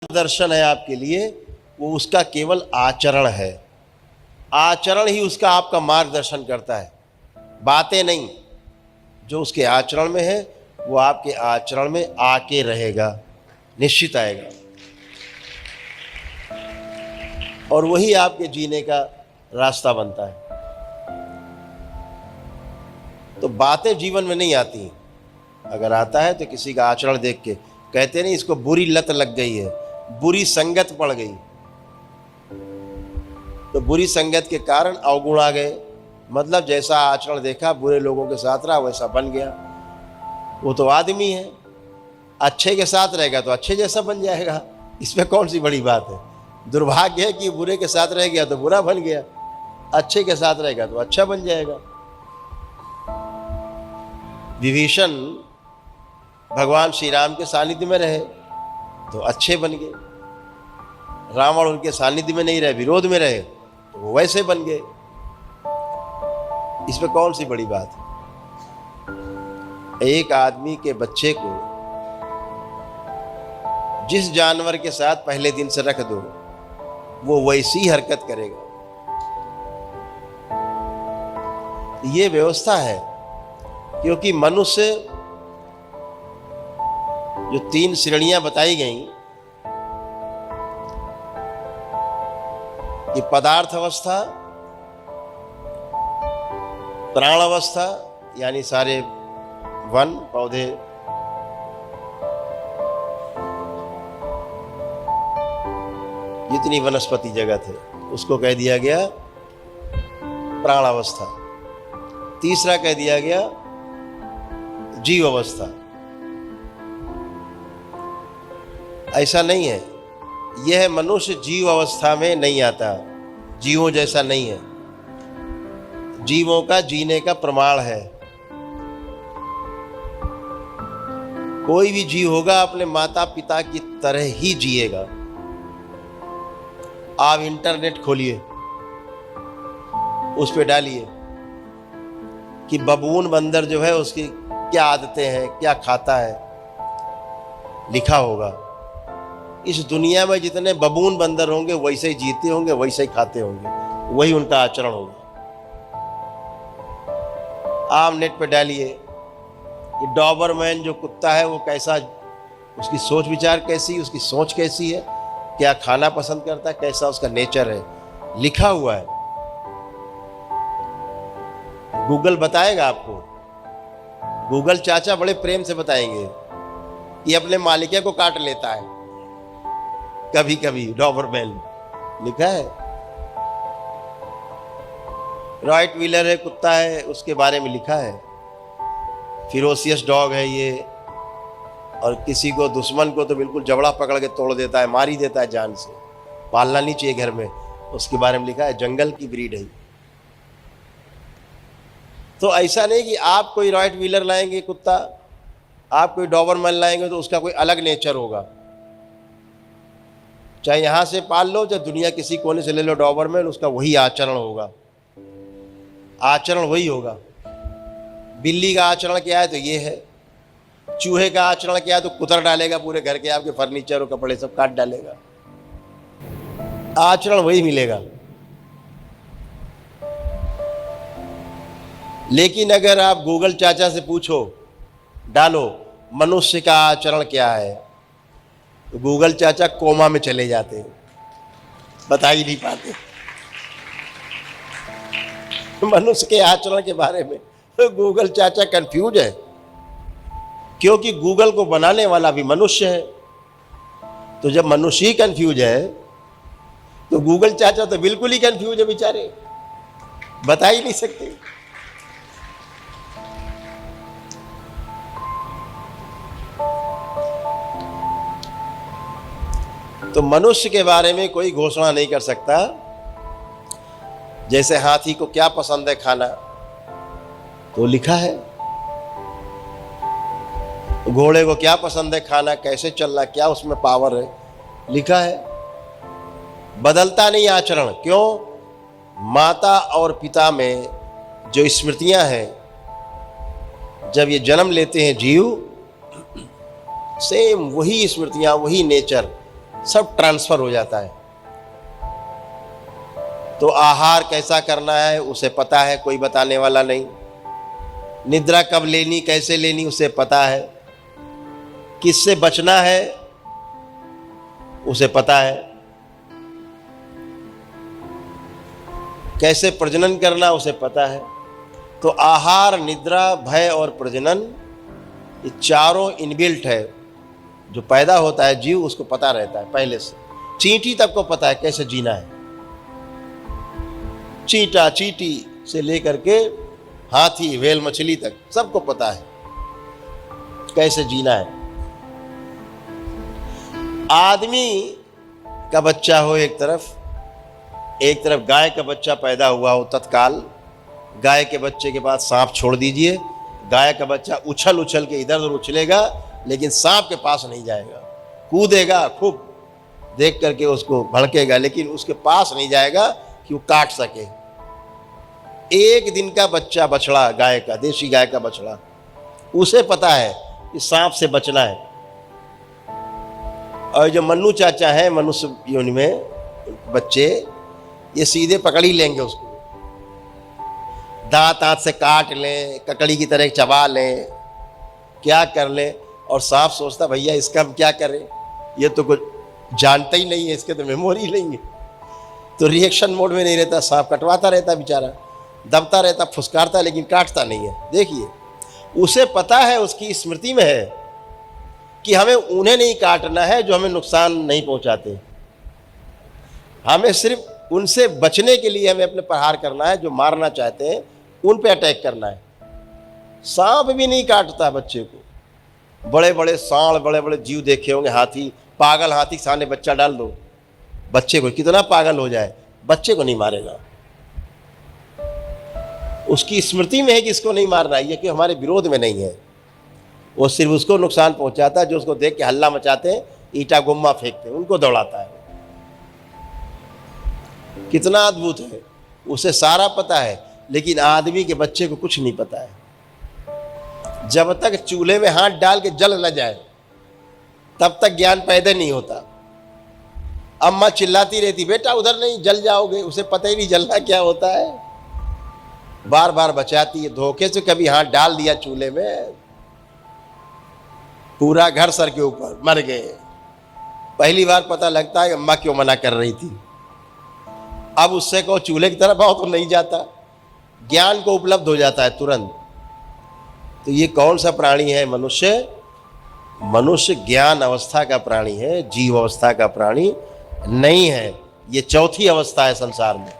मार्गदर्शन है आपके लिए, वो उसका केवल आचरण है। आचरण ही उसका आपका मार्गदर्शन करता है, बातें नहीं। जो उसके आचरण में है वो आपके आचरण में आके रहेगा, निश्चित आएगा, और वही आपके जीने का रास्ता बनता है। तो बातें जीवन में नहीं आती, अगर आता है तो किसी का आचरण देख के। कहते नहीं इसको बुरी लत लग गई है, बुरी संगत पड़ गई, तो बुरी संगत के कारण अवगुण आ गए। मतलब जैसा आचरण देखा बुरे लोगों के साथ रहा वैसा बन गया। वो तो आदमी है, अच्छे के साथ रहेगा तो अच्छे जैसा बन जाएगा, इसमें कौन सी बड़ी बात है। दुर्भाग्य है कि बुरे के साथ रह गया तो बुरा बन गया, अच्छे के साथ रहेगा तो अच्छा बन जाएगा। विभीषण भगवान श्री राम के सानिध्य में रहे तो अच्छे बन गए, रावण उनके सानिध्य में नहीं रहे, विरोध में रहे तो वो वैसे बन गए। इसमें कौन सी बड़ी बात है। एक आदमी के बच्चे को जिस जानवर के साथ पहले दिन से रख दो वो वैसी हरकत करेगा। ये व्यवस्था है, क्योंकि मनुष्य जो 3 श्रेणियां बताई गई कि पदार्थ अवस्था, प्राण अवस्था यानी सारे वन पौधे, जितनी वनस्पति जगत है उसको कह दिया गया प्राण अवस्था। तीसरा कह दिया गया जीव अवस्था। ऐसा नहीं है, यह मनुष्य जीव अवस्था में नहीं आता, जीवों जैसा नहीं है। जीवों का जीने का प्रमाण है। कोई भी जीव होगा अपने माता पिता की तरह ही जिएगा। आप इंटरनेट खोलिए, उस पे डालिए कि बबून बंदर जो है उसकी क्या आदतें हैं, क्या खाता है, लिखा होगा। इस दुनिया में जितने बबून बंदर होंगे वैसे ही जीते होंगे, वैसे ही खाते होंगे, वही उनका आचरण होगा। आप नेट पे डालिए कि डॉबरमैन जो कुत्ता है वो कैसा, उसकी सोच विचार कैसी, उसकी सोच कैसी है, क्या खाना पसंद करता है, कैसा उसका नेचर है, लिखा हुआ है। गूगल बताएगा आपको। गूगल चाचा बड़े प्रेम से बताएंगे कि अपने मालिके को काट लेता है कभी कभी, डॉबरमैन लिखा है। रॉट व्हीलर है, कुत्ता है, उसके बारे में लिखा है। फिरोसियस डॉग है ये, और किसी को दुश्मन को तो बिल्कुल जबड़ा पकड़ के तोड़ देता है, मार ही देता है जान से, पालना नहीं चाहिए घर में, उसके बारे में लिखा है। जंगल की ब्रीड है। तो ऐसा नहीं कि आप कोई रॉट व्हीलर लाएंगे कुत्ता, आप कोई डॉबरमैन लाएंगे तो उसका कोई अलग नेचर होगा। चाहे यहां से पाल लो, चाहे दुनिया किसी कोने से ले लो डॉबरमैन, उसका वही आचरण होगा, आचरण वही होगा। बिल्ली का आचरण क्या है तो ये है, चूहे का आचरण क्या है तो कुतर डालेगा पूरे घर के, आपके फर्नीचर और कपड़े सब काट डालेगा, आचरण वही मिलेगा। लेकिन अगर आप गूगल चाचा से पूछो, डालो मनुष्य का आचरण क्या है, तो गूगल चाचा कोमा में चले जाते हैं, बता ही नहीं पाते मनुष्य के आचरण के बारे में। तो गूगल चाचा कंफ्यूज है, क्योंकि गूगल को बनाने वाला भी मनुष्य है। तो जब मनुष्य ही कंफ्यूज है तो गूगल चाचा तो बिल्कुल ही कंफ्यूज है बेचारे, बता ही नहीं सकते। तो मनुष्य के बारे में कोई घोषणा नहीं कर सकता। जैसे हाथी को क्या पसंद है खाना तो लिखा है, घोड़े को क्या पसंद है खाना, कैसे चलना, क्या उसमें पावर है, लिखा है। बदलता नहीं आचरण। क्यों? माता और पिता में जो स्मृतियां हैं, जब ये जन्म लेते हैं जीव, सेम वही स्मृतियां, वही नेचर सब ट्रांसफर हो जाता है। तो आहार कैसा करना है उसे पता है, कोई बताने वाला नहीं। निद्रा कब लेनी, कैसे लेनी, उसे पता है। किससे बचना है उसे पता है। कैसे प्रजनन करना उसे पता है। तो आहार, निद्रा, भय और प्रजनन, ये चारों इनबिल्ट है। जो पैदा होता है जीव, उसको पता रहता है पहले से। चींटी तक को पता है कैसे जीना है। चींटा चींटी से लेकर के हाथी, व्हेल, मछली तक सबको पता है कैसे जीना है। आदमी का बच्चा हो एक तरफ गाय का बच्चा पैदा हुआ हो, तत्काल गाय के बच्चे के बाद सांप छोड़ दीजिए। गाय का बच्चा उछल उछल के इधर उधर उछलेगा, लेकिन सांप के पास नहीं जाएगा। कूदेगा, खूब देख करके उसको भड़केगा, लेकिन उसके पास नहीं जाएगा कि वो काट सके। एक दिन का बच्चा, बछड़ा गाय का, देसी गाय का बछड़ा, उसे पता है कि सांप से बचना है। और जो मन्नू चाचा हैं, मनुष्य योनि में बच्चे, ये सीधे पकड़ ही लेंगे उसको, दांत से काट लें, ककड़ी की तरह चबा लें, क्या कर लें। और सांप सोचता भैया इसका हम क्या करें, ये तो कुछ जानता ही नहीं है, इसके तो मेमोरी नहीं है। तो रिएक्शन मोड में नहीं रहता, सांप कटवाता रहता बेचारा, दबता रहता, फुसकारता, लेकिन काटता नहीं है। देखिए, उसे पता है, उसकी स्मृति में है कि हमें उन्हें नहीं काटना है जो हमें नुकसान नहीं पहुंचाते। हमें सिर्फ उनसे बचने के लिए हमें अपने प्रहार करना है, जो मारना चाहते हैं उन पे अटैक करना है। सांप भी नहीं काटता बच्चे को। बड़े बड़े सांड, बड़े बड़े जीव देखे होंगे, हाथी, पागल हाथी के सामने बच्चा डाल दो, बच्चे को कितना पागल हो जाए, बच्चे को नहीं मारेगा। उसकी स्मृति में है कि इसको नहीं मारना है, ये कि हमारे विरोध में नहीं है। वो सिर्फ उसको नुकसान पहुंचाता है जो उसको देख के हल्ला मचाते हैं, ईटा गुम्मा फेंकते हैं, उनको दौड़ाता है। कितना अद्भुत है, उसे सारा पता है। लेकिन आदमी के बच्चे को कुछ नहीं पता है। जब तक चूल्हे में हाथ डाल के जल न जाए तब तक ज्ञान पैदा नहीं होता। अम्मा चिल्लाती रहती, बेटा उधर नहीं, जल जाओगे। उसे पता ही नहीं जलना क्या होता है। बार बार बचाती है। धोखे से कभी हाथ डाल दिया चूल्हे में, पूरा घर सर के ऊपर, मर गए। पहली बार पता लगता है अम्मा क्यों मना कर रही थी। अब उससे को चूल्हे की तरफ आओ तो नहीं जाता, ज्ञान को उपलब्ध हो जाता है तुरंत। तो ये कौन सा प्राणी है? मनुष्य। मनुष्य ज्ञान अवस्था का प्राणी है, जीव अवस्था का प्राणी नहीं है। ये चौथी अवस्था है संसार में,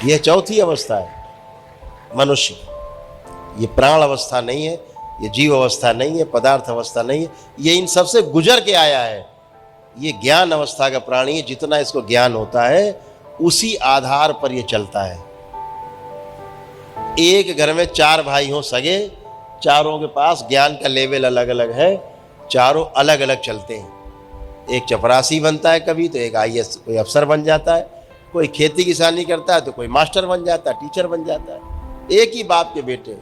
ये चौथी अवस्था है मनुष्य। ये प्राण अवस्था नहीं है, ये जीव अवस्था नहीं है, पदार्थ अवस्था नहीं है। ये इन सबसे गुजर के आया है। ये ज्ञान अवस्था का प्राणी है। जितना इसको ज्ञान होता है उसी आधार पर ये चलता है। एक घर में 4 भाई हों सगे, चारों के पास ज्ञान का लेवल अलग अलग है, चारों अलग अलग चलते हैं। एक चपरासी बनता है कभी, तो एक IAS कोई अफसर बन जाता है, कोई खेती किसानी करता है तो कोई मास्टर बन जाता है, टीचर बन जाता है। एक ही बाप के बेटे।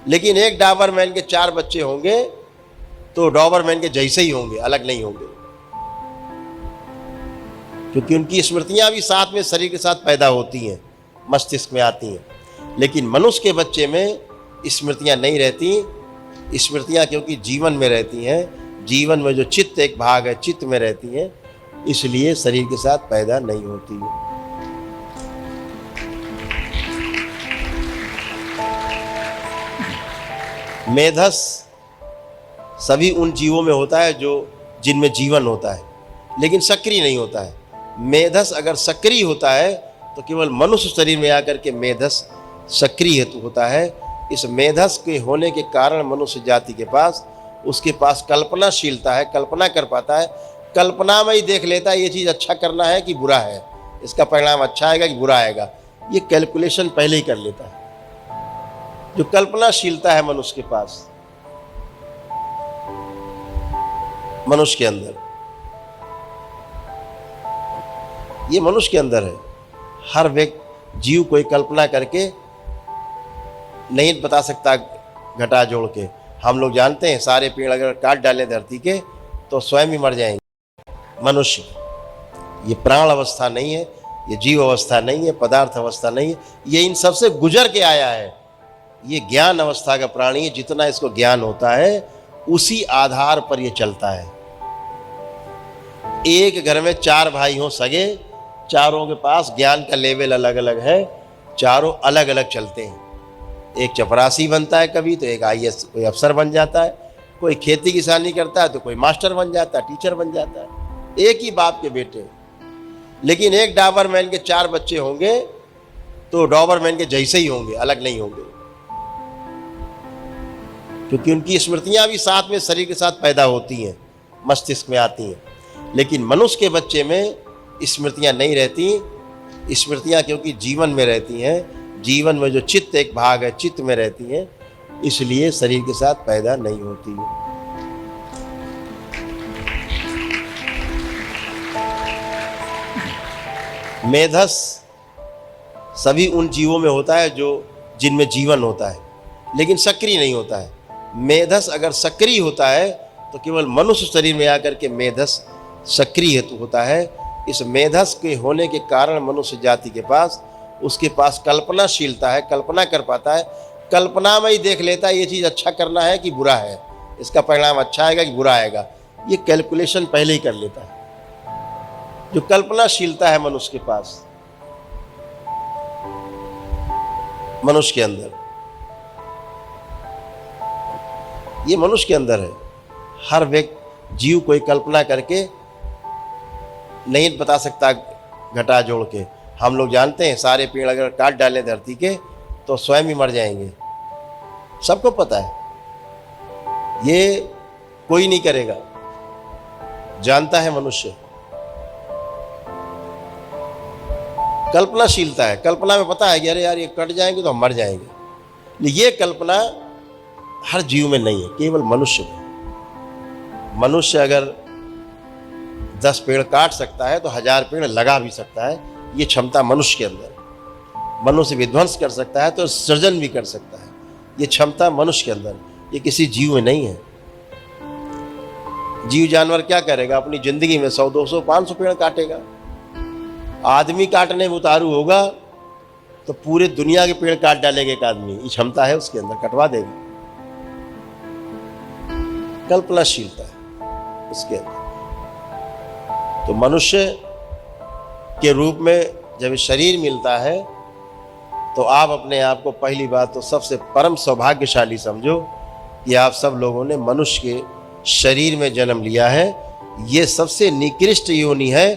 लेकिन एक डॉबरमैन के 4 बच्चे होंगे तो डॉबरमैन के जैसे ही होंगे, अलग नहीं होंगे, क्योंकि उनकी स्मृतियां भी साथ में शरीर के साथ पैदा होती हैं, मस्तिष्क में आती हैं। लेकिन मनुष्य के बच्चे में स्मृतियां नहीं रहती। स्मृतियां क्योंकि जीवन में रहती हैं, जीवन में जो चित्त एक भाग है, चित्त में रहती हैं, इसलिए शरीर के साथ पैदा नहीं होती। मेधस सभी उन जीवों में होता है जो जिनमें जीवन होता है, लेकिन सक्रिय नहीं होता है। मेधस अगर सक्रिय होता है तो केवल मनुष्य शरीर में आकर के मेधस सक्रिय होता है। इस मेधस के होने के कारण मनुष्य जाति के पास, उसके पास कल्पनाशीलता है, कल्पना कर पाता है। कल्पना में ही देख लेता है ये चीज़ अच्छा करना है कि बुरा है, इसका परिणाम अच्छा आएगा कि बुरा आएगा, ये कैलकुलेशन पहले ही कर लेता है। जो कल्पनाशीलता है मनुष्य के पास, मनुष्य के अंदर, ये मनुष्य के अंदर है। हर व्यक्ति जीव कोई कल्पना करके नहीं बता सकता घटा जोड़ के, हम लोग जानते हैं सारे पेड़ अगर काट डालें धरती के तो स्वयं ही मर जाएंगे। मनुष्य ये प्राण अवस्था नहीं है, ये जीव अवस्था नहीं है, पदार्थ अवस्था नहीं है, ये इन सबसे गुजर के आया है। ये ज्ञान अवस्था का प्राणी है। जितना इसको ज्ञान होता है उसी आधार पर ये चलता है। एक घर में 4 भाई हों सगे, चारों के पास ज्ञान का लेवल अलग अलग है, चारों अलग अलग चलते हैं। एक चपरासी बनता है कभी, तो एक IAS कोई अफसर बन जाता है, कोई खेती किसानी करता है तो कोई मास्टर बन जाता है, टीचर बन जाता है। एक ही बाप के बेटे। लेकिन एक डॉबरमैन के 4 बच्चे होंगे तो डॉबरमैन के जैसे ही होंगे, अलग नहीं होंगे, क्योंकि उनकी स्मृतियां भी साथ में शरीर के साथ पैदा होती हैं, मस्तिष्क में आती हैं। लेकिन मनुष्य के बच्चे में स्मृतियां नहीं रहती। स्मृतियां क्योंकि जीवन में रहती हैं, जीवन में जो चित्त एक भाग है, चित्त में रहती हैं, इसलिए शरीर के साथ पैदा नहीं होती। मेधस सभी उन जीवों में होता है जो जिनमें जीवन होता है, लेकिन सक्रिय नहीं होता है। मेधस अगर सक्रिय होता है तो केवल मनुष्य शरीर में आकर के मेधस सक्रिय होता है। इस मेधस के होने के कारण मनुष्य जाति के पास, उसके पास कल्पनाशीलता है, कल्पना कर पाता है, कल्पना में ही देख लेता है ये चीज़ अच्छा करना है कि बुरा है, इसका परिणाम अच्छा आएगा कि बुरा आएगा, ये कैलकुलेशन पहले ही कर लेता है। जो कल्पनाशीलता है मनुष्य के पास, मनुष्य के अंदर, ये मनुष्य के अंदर है। हर व्यक्ति जीव कोई कल्पना करके नहीं बता सकता घटा जोड़ के। हम लोग जानते हैं सारे पेड़ अगर काट डालें धरती के तो स्वयं ही मर जाएंगे, सबको पता है। ये कोई नहीं करेगा, जानता है मनुष्य। कल्पनाशीलता है, कल्पना में पता है कि अरे यार ये कट जाएंगे तो हम मर जाएंगे। ये कल्पना हर जीव में नहीं है, केवल मनुष्य में। मनुष्य अगर 10 पेड़ काट सकता है तो 1000 पेड़ लगा भी सकता है। ये क्षमता मनुष्य के अंदर। मनुष्य विध्वंस कर सकता है तो सृजन भी कर सकता है। ये क्षमता मनुष्य के अंदर, ये किसी जीव में नहीं है। जीव जानवर क्या करेगा? अपनी जिंदगी में 100, 200, 500 पेड़ काटेगा। आदमी काटने में उतारू होगा तो पूरे दुनिया के पेड़ काट डालेगा एक आदमी। ये क्षमता है उसके अंदर, कटवा देगा। कल्पनाशीलता है उसके अंदर। तो मनुष्य के रूप में जब शरीर मिलता है तो आप अपने आप को पहली बात तो सबसे परम सौभाग्यशाली समझो कि आप सब लोगों ने मनुष्य के शरीर में जन्म लिया है। ये सबसे निकृष्ट योनि है,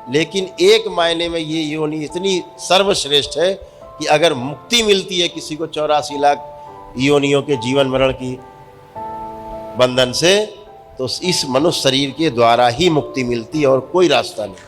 लेकिन एक मायने में ये योनि इतनी सर्वश्रेष्ठ है कि अगर मुक्ति मिलती है किसी को 84 लाख योनियों के जीवन मरण की बंधन से, तो इस मनुष्य शरीर के द्वारा ही मुक्ति मिलती है और कोई रास्ता नहीं।